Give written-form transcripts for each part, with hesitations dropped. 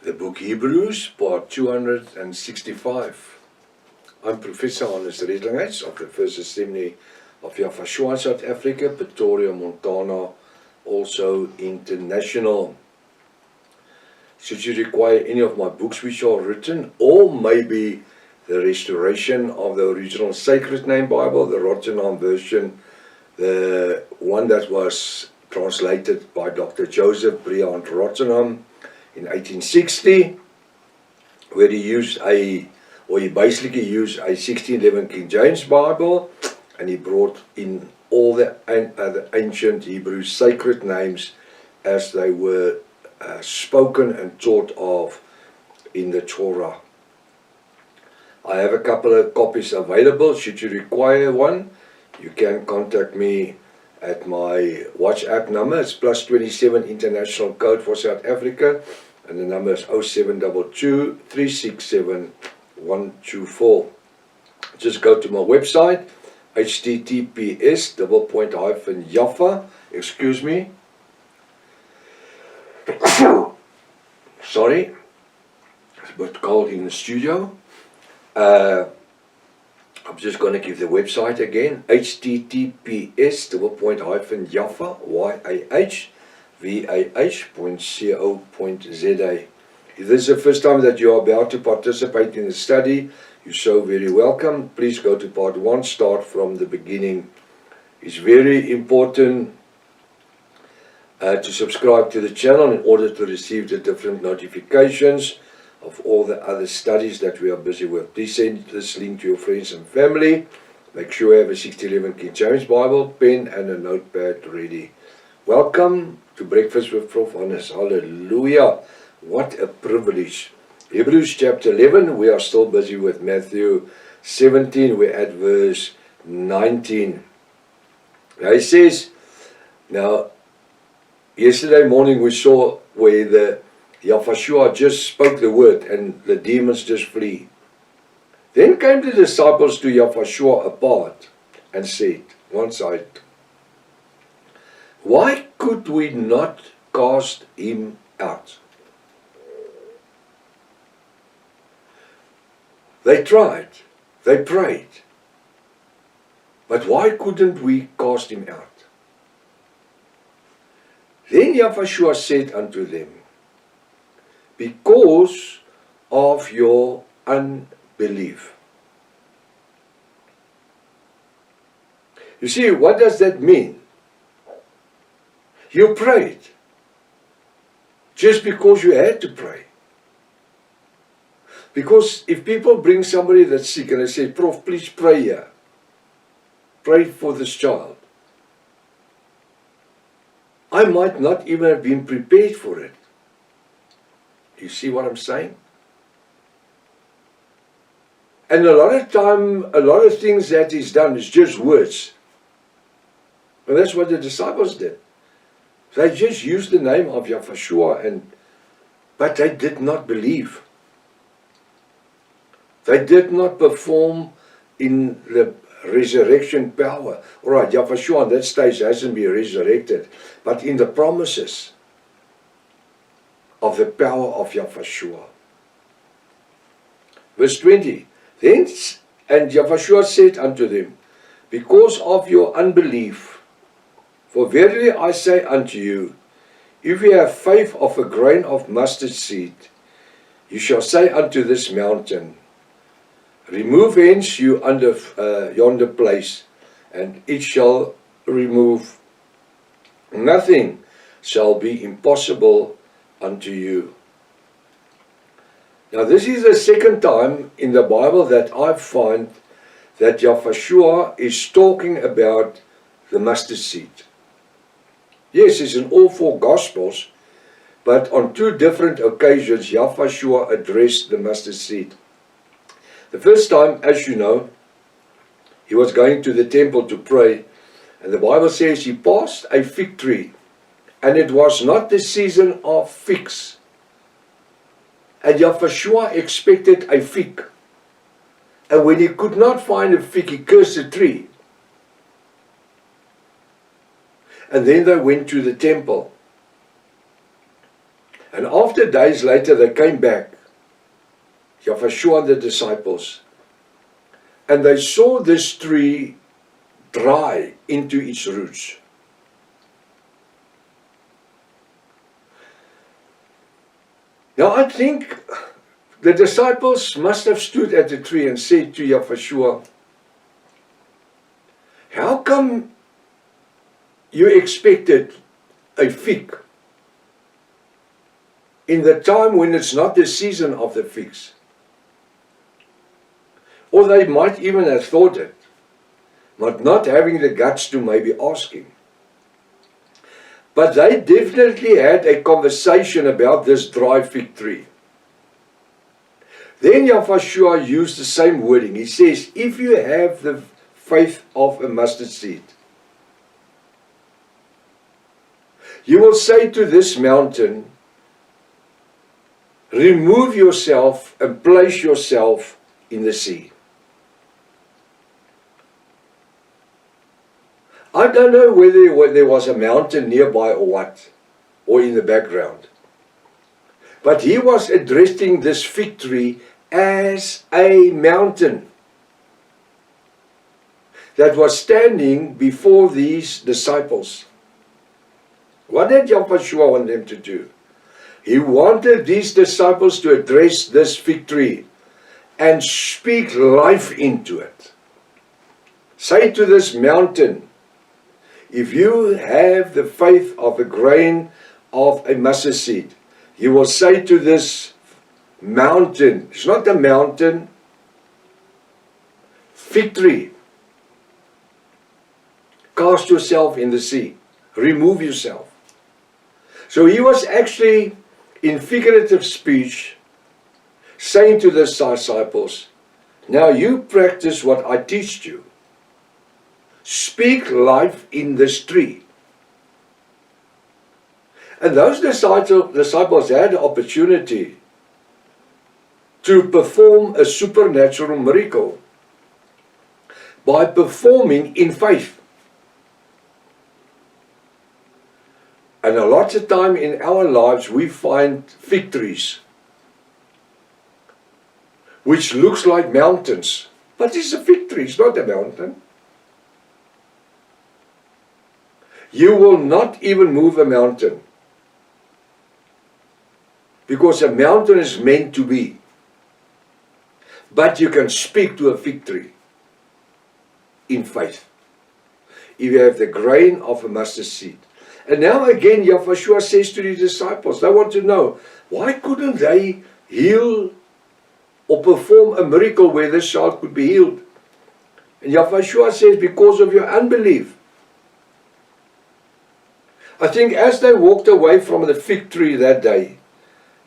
The book Hebrews, part 265. I'm Professor Hannes Redlinghuis of the First Assembly of Yafashua in South Africa, Pretoria, Montana, also international. Should you require any of my books which are written, or maybe the restoration of the original Sacred Name Bible, the Rotterdam version, the one that was translated by Dr. Joseph Briand Rotterdam in 1860, where he basically used a 1611 King James Bible, and he brought in all the ancient Hebrew sacred names as they were spoken and taught of in the Torah. I have a couple of copies available. Should you require one, you can contact me at my WhatsApp number. It's +27 international code for South Africa, and the number is 0722 367 124. Just go to my website, https://Jaffa, excuse me. Sorry, it's a bit cold in the studio. I'm just going to give the website again, https://Jaffa, YAHVAH.co.za. If this is the first time that you are about to participate in the study, you're so very welcome. Please go to part 1, start from the beginning. It's very important to subscribe to the channel in order to receive the different notifications of all the other studies that we are busy with. Please send this link to your friends and family. Make sure you have a 1611 King James Bible, pen and a notepad ready. Welcome to Breakfast with Prof. Hannes. Hallelujah. What a privilege. Hebrews chapter 11, we are still busy with Matthew 17, we're at verse 19. Now he says, now yesterday morning we saw where the Yafashua just spoke the word and the demons just flee. Then came the disciples to Yafashua apart and said, one side, why could we not cast him out? They tried, they prayed, but why couldn't we cast him out? Then Yafashua said unto them, because of your unbelief. You see, what does that mean? You prayed just because you had to pray. Because if people bring somebody that's sick and they say, Prof, please pray here. Pray for this child. I might not even have been prepared for it. You see what I'm saying? And a lot of time, a lot of things that is done is just words. And that's what the disciples did. They just used the name of Yafashua, but they did not believe. They did not perform in the resurrection power. All right, Yafashua on that stage hasn't been resurrected, but in the promises of the power of Yafashua. Verse 20, then and Yafashua said unto them, because of your unbelief, for verily I say unto you, if you have faith of a grain of mustard seed, you shall say unto this mountain, remove hence you under yonder place, and it shall remove. Nothing shall be impossible unto you. Now this is the second time in the Bible that I find that Yafashua is talking about the mustard seed. Yes, it's in all 4 Gospels, but on 2 different occasions Yafashua addressed the mustard seed. The first time, as you know, he was going to the temple to pray, and the Bible says he passed a fig tree, and it was not the season of figs. And Yafashua expected a fig. And when he could not find a fig, he cursed the tree. And then they went to the temple. And after days later, they came back, Yahweh and the disciples, and they saw this tree dry into its roots. Now I think the disciples must have stood at the tree and said to Yahweh, how come you expected a fig in the time when it's not the season of the figs? Or they might even have thought it, but not having the guts to maybe ask him. But they definitely had a conversation about this dry fig tree. Then Yahweh used the same wording. He says, if you have the faith of a mustard seed, you will say to this mountain, remove yourself and place yourself in the sea. I don't know whether there was a mountain nearby or what, or in the background. But he was addressing this fig tree as a mountain that was standing before these disciples. What did Yahweh want them to do? He wanted these disciples to address this fig tree and speak life into it. Say to this mountain, if you have the faith of a grain of a mustard seed, you will say to this mountain, it's not a mountain, fig tree, cast yourself in the sea, remove yourself. So he was actually, in figurative speech, saying to the disciples, now you practice what I teach you. Speak life in this tree. And those disciples had the opportunity to perform a supernatural miracle by performing in faith. And a lot of time in our lives we find fig trees which looks like mountains, but it's a fig tree, it's not a mountain. You will not even move a mountain, because a mountain is meant to be. But you can speak to a fig tree in faith, if you have the grain of a mustard seed. And now again, Yahweh says to the disciples, they want to know, why couldn't they heal or perform a miracle where this child could be healed? And Yahweh says, because of your unbelief. I think as they walked away from the fig tree that day,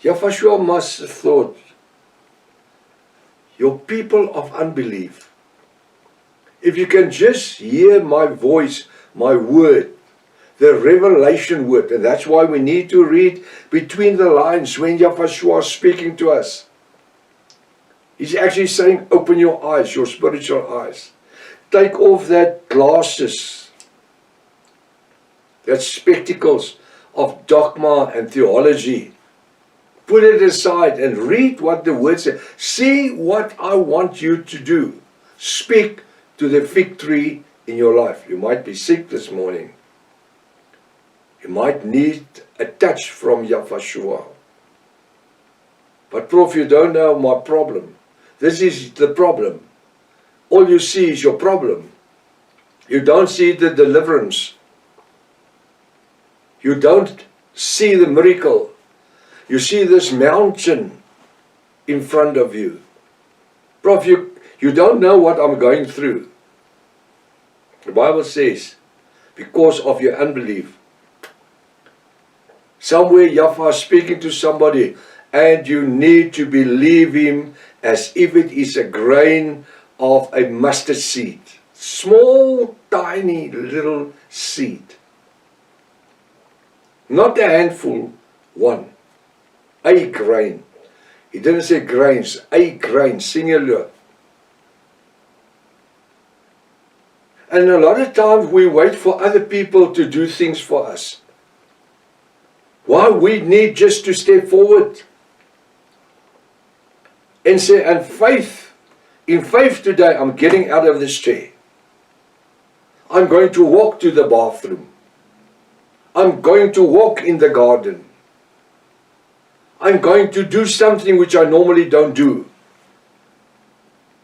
Yahweh must have thought, your people of unbelief, if you can just hear my voice, my word, the revelation word, and that's why we need to read between the lines when Yahweh is speaking to us. He's actually saying, open your eyes, your spiritual eyes. Take off that glasses, that spectacles of dogma and theology. Put it aside and read what the word says. See what I want you to do. Speak to the fig tree in your life. You might be sick this morning. You might need a touch from Yahweh. But Prof, you don't know my problem. This is the problem. All you see is your problem. You don't see the deliverance. You don't see the miracle. You see this mountain in front of you. Prof, you don't know what I'm going through. The Bible says, because of your unbelief. Somewhere Yahweh is speaking to somebody, and you need to believe him as if it is a grain of a mustard seed. Small, tiny, little seed. Not a handful, one. A grain. He didn't say grains, a grain, singular. And a lot of times we wait for other people to do things for us. Why we need just to step forward and say, and faith, in faith today, I'm getting out of this chair. I'm going to walk to the bathroom. I'm going to walk in the garden. I'm going to do something which I normally don't do.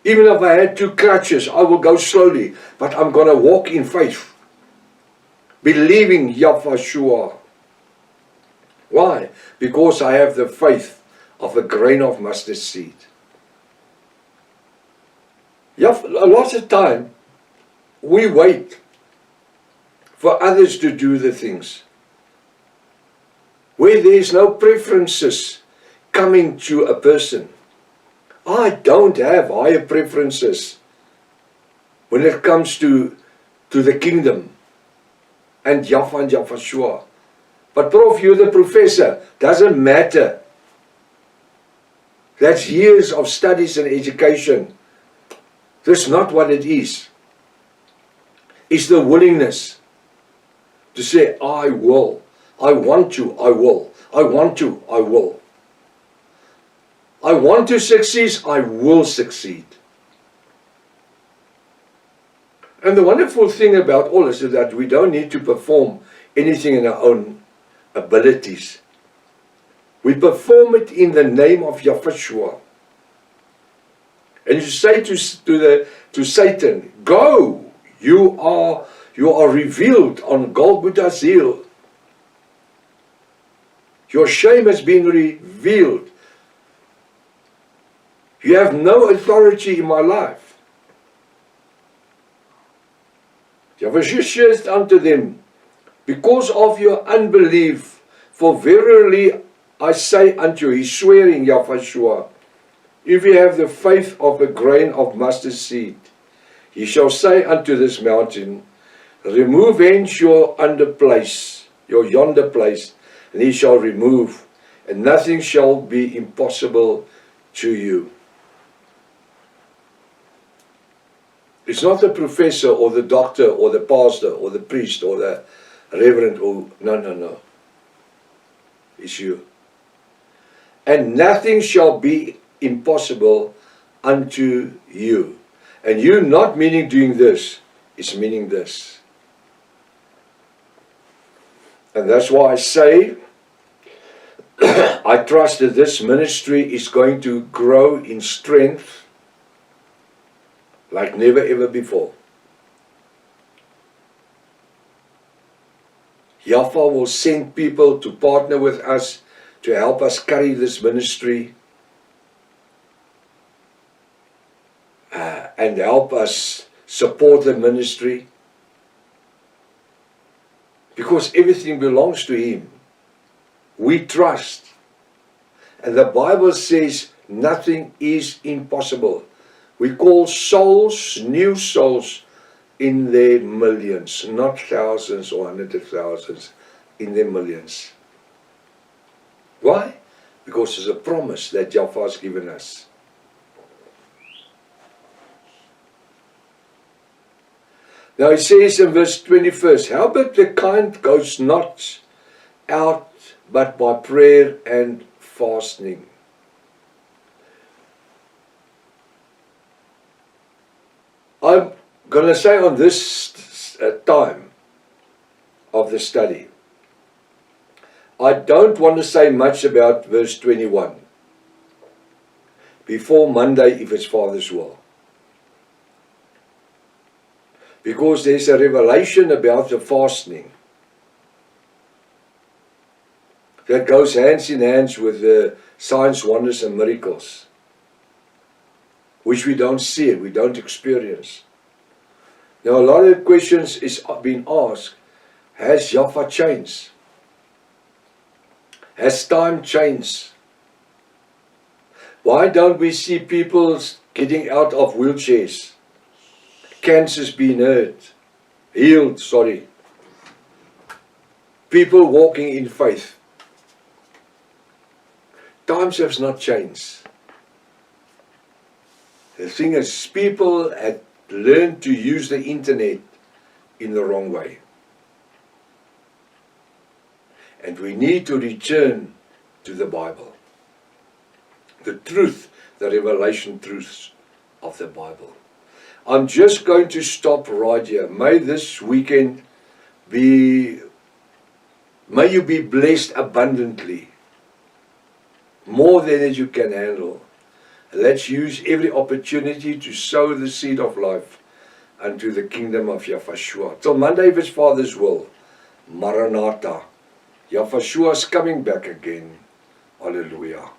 Even if I had 2 crutches, I will go slowly, but I'm going to walk in faith, believing Yahweh. Why? Because I have the faith of a grain of mustard seed. A lot of time, we wait for others to do the things, where there is no preferences coming to a person. I don't have higher preferences when it comes to the kingdom and Yahweh and Yahweh. But Prof, you're the professor. Doesn't matter. That's years of studies and education. That's not what it is. It's the willingness to say, I will. I want to, I will. I want to, I will. I want to succeed, I will succeed. And the wonderful thing about all this is that we don't need to perform anything in our own abilities. We perform it in the name of Yahweh. And you say to Satan, go, you are revealed on Golgotha's hill. Your shame has been revealed. You have no authority in my life. Yahweh says unto them, because of your unbelief, for verily I say unto you, he's swearing, Yahweh, if you have the faith of a grain of mustard seed, ye shall say unto this mountain, remove hence your under place, your yonder place, and he shall remove, and nothing shall be impossible to you. It's not the professor or the doctor or the pastor or the priest or the reverend or no. It's you. And nothing shall be impossible unto you. And you not meaning doing this, it's meaning this. And that's why I say, I trust that this ministry is going to grow in strength like never ever before. Yahweh will send people to partner with us to help us carry this ministry and help us support the ministry, because everything belongs to Him. We trust. And the Bible says nothing is impossible. We call souls, new souls, in their millions, not thousands or hundreds of thousands, in their millions. Why? Because it's a promise that Yahweh has given us. Now it says in verse 21, howbeit the kind goes not out but by prayer and fasting. I'm going to say on this time of the study, I don't want to say much about verse 21 before Monday, if it's Father's will. Because there's a revelation about the fasting that goes hands in hands with the signs, wonders and miracles, which we don't see, we don't experience. Now a lot of questions is being asked, has Yahweh changed? Has time changed? Why don't we see people getting out of wheelchairs? Cancers being healed. People walking in faith. Times have not changed. The thing is, people had learned to use the internet in the wrong way. And we need to return to the Bible. The truth, the revelation truths of the Bible. I'm just going to stop right here. May this weekend may you be blessed abundantly, more than as you can handle. Let's use every opportunity to sow the seed of life unto the kingdom of Yahweh. Till Monday, if it's Father's will. Maranatha. Yahweh is coming back again. Hallelujah.